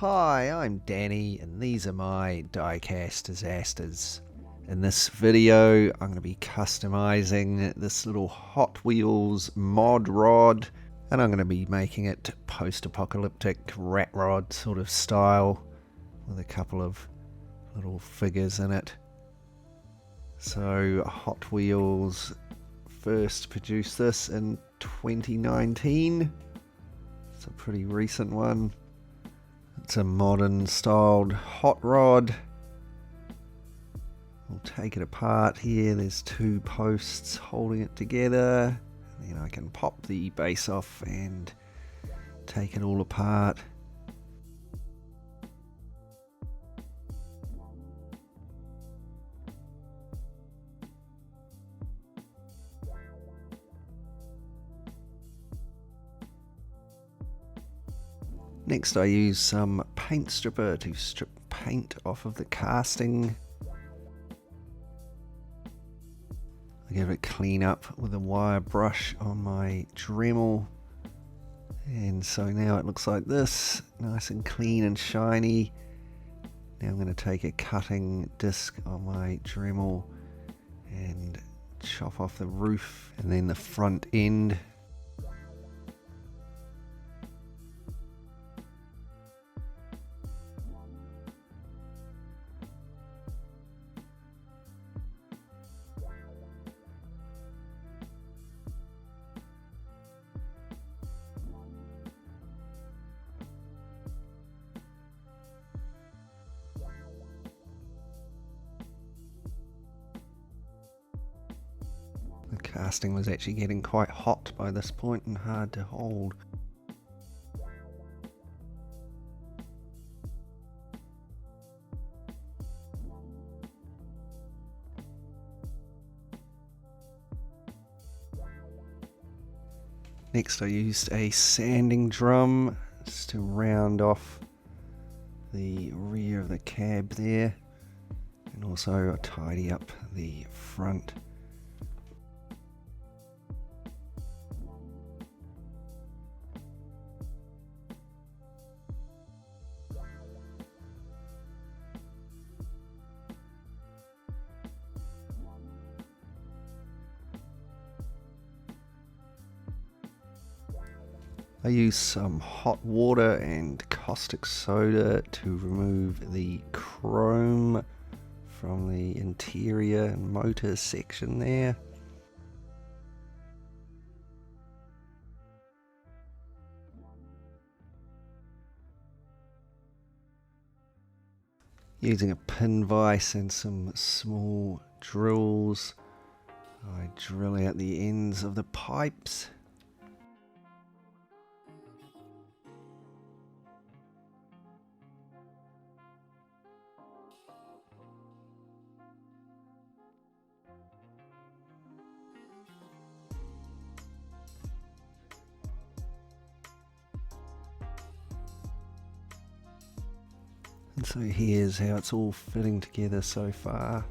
Hi, I'm Danny and these are my Diecast Disasters. In this video I'm going to be customizing this little Hot Wheels mod rod, and I'm going to be making it post-apocalyptic rat rod sort of style with a couple of little figures in it. So Hot Wheels first produced this in 2019. It's a pretty recent one. It's a modern styled hot rod. We'll take it apart here. There's two posts holding it together. And then I can pop the base off and take it all apart. Next I use some paint stripper to strip paint off of the casting. I give it a clean up with a wire brush on my Dremel. And so now it looks like this, nice and clean and shiny. Now I'm going to take a cutting disc on my Dremel and chop off the roof and then the front end. The casting was actually getting quite hot by this point and hard to hold. Next I used a sanding drum just to round off the rear of the cab there, and also tidy up the front. I use some hot water and caustic soda to remove the chrome from the interior and motor section there. Using a pin vise and some small drills, I drill out the ends of the pipes. And so here's how it's all fitting together so far.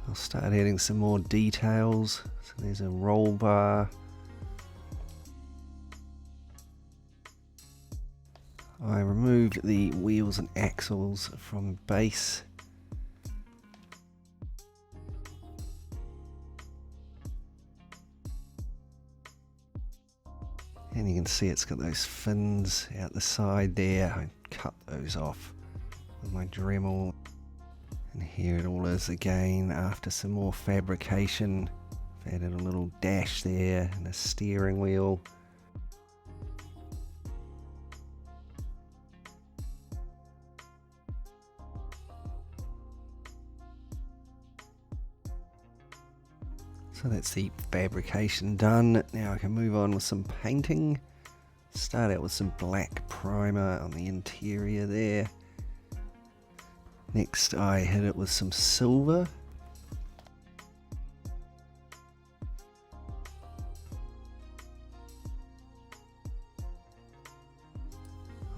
I'll start adding some more details. So there's a roll bar. I removed the wheels and axles from the base. And you can see it's got those fins out the side there. I cut those off with my Dremel. And here it all is again after some more fabrication. I've added a little dash there and a steering wheel. So that's the fabrication done. Now I can move on with some painting. Start out with some black primer on the interior there. Next I hit it with some silver.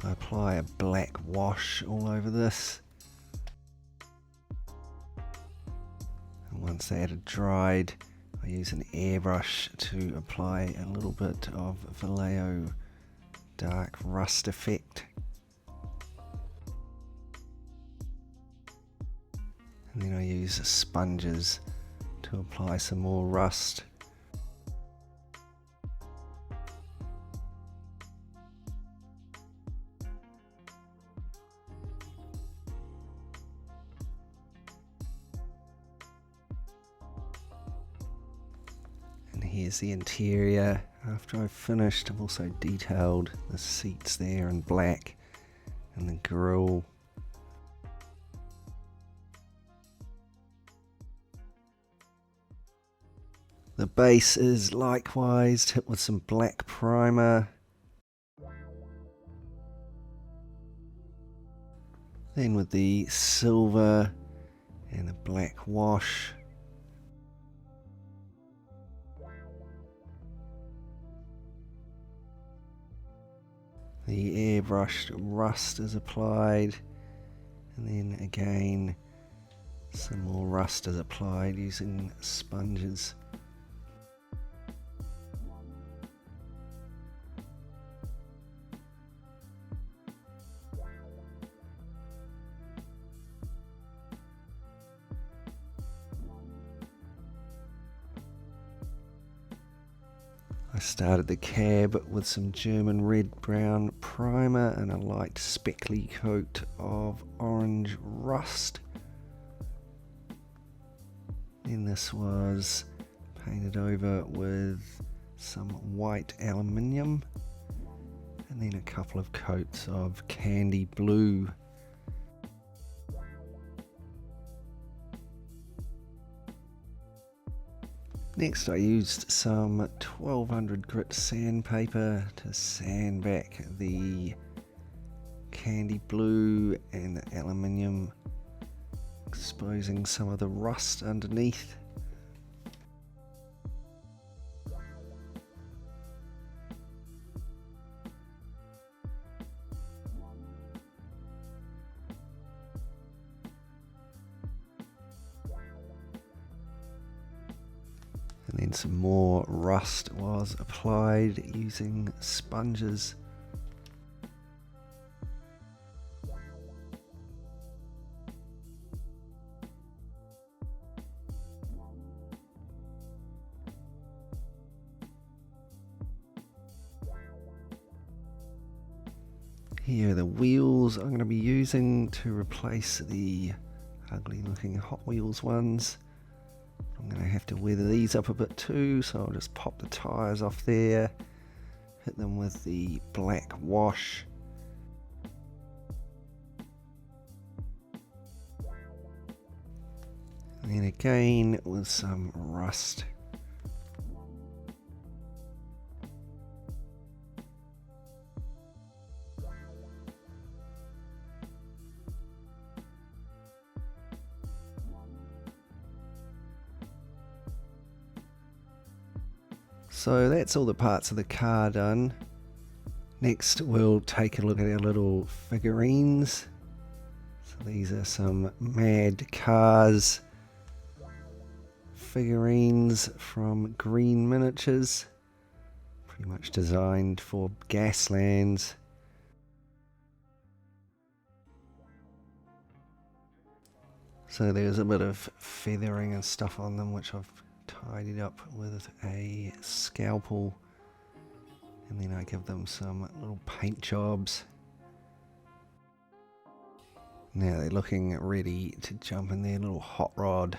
I apply a black wash all over this. And once that had dried, I I use an airbrush to apply a little bit of Vallejo dark rust effect. And then I use sponges to apply some more rust. And here's the interior. After I've finished, I've also detailed the seats there in black and the grille. The base is likewise hit with some black primer. Then with the silver and a black wash. The airbrushed rust is applied, and then again some more rust is applied using sponges. I started the cab with some German red-brown primer and a light speckly coat of orange rust. Then this was painted over with some white aluminium, and then a couple of coats of candy blue. Next I used some 1200 grit sandpaper to sand back the candy blue and the aluminium, exposing some of the rust underneath. And then some more rust was applied using sponges. Here are the wheels I'm going to be using to replace the ugly looking Hot Wheels ones. I'm going to have to weather these up a bit too, so I'll just pop the tyres off there, hit them with the black wash. And then again with some rust. So that's all the parts of the car done. Next we'll take a look at our little figurines. So these are some Mad Cars figurines from Green Miniatures. Pretty much designed for Gaslands. So there's a bit of feathering and stuff on them, which I've tidied up with a scalpel, and then I give them some little paint jobs. Now they're looking ready to jump in their little hot rod.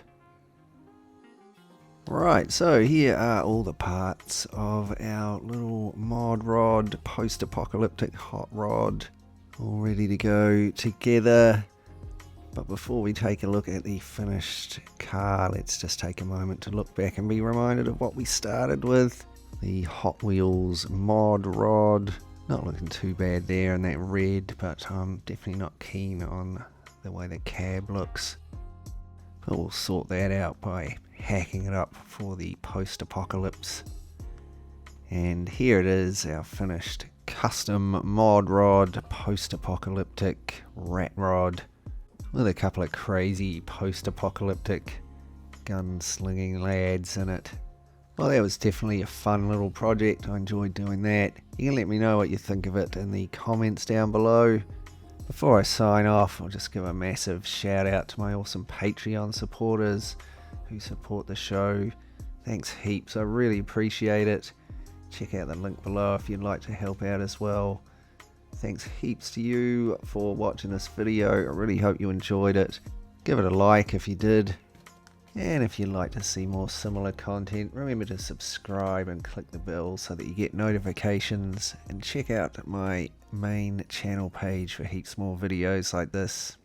Right, so here are all the parts of our little mod rod, post-apocalyptic hot rod, all ready to go together. But before we take a look at the finished car, let's just take a moment to look back and be reminded of what we started with. The Hot Wheels mod rod. Not looking too bad there in that red, but I'm definitely not keen on the way the cab looks. But we'll sort that out by hacking it up for the post-apocalypse. And here it is, our finished custom mod rod, post-apocalyptic rat rod, with a couple of crazy post-apocalyptic gun-slinging lads in it. Well, that was definitely a fun little project. I enjoyed doing that. You can let me know what you think of it in the comments down below. Before I sign off, I'll just give a massive shout out to my awesome Patreon supporters who support the show. Thanks heaps, I really appreciate it. Check out the link below if you'd like to help out as well. Thanks heaps to you for watching this video. I really hope you enjoyed it. Give it a like if you did. And if you'd like to see more similar content, remember to subscribe and click the bell so that you get notifications. And check out my main channel page for heaps more videos like this.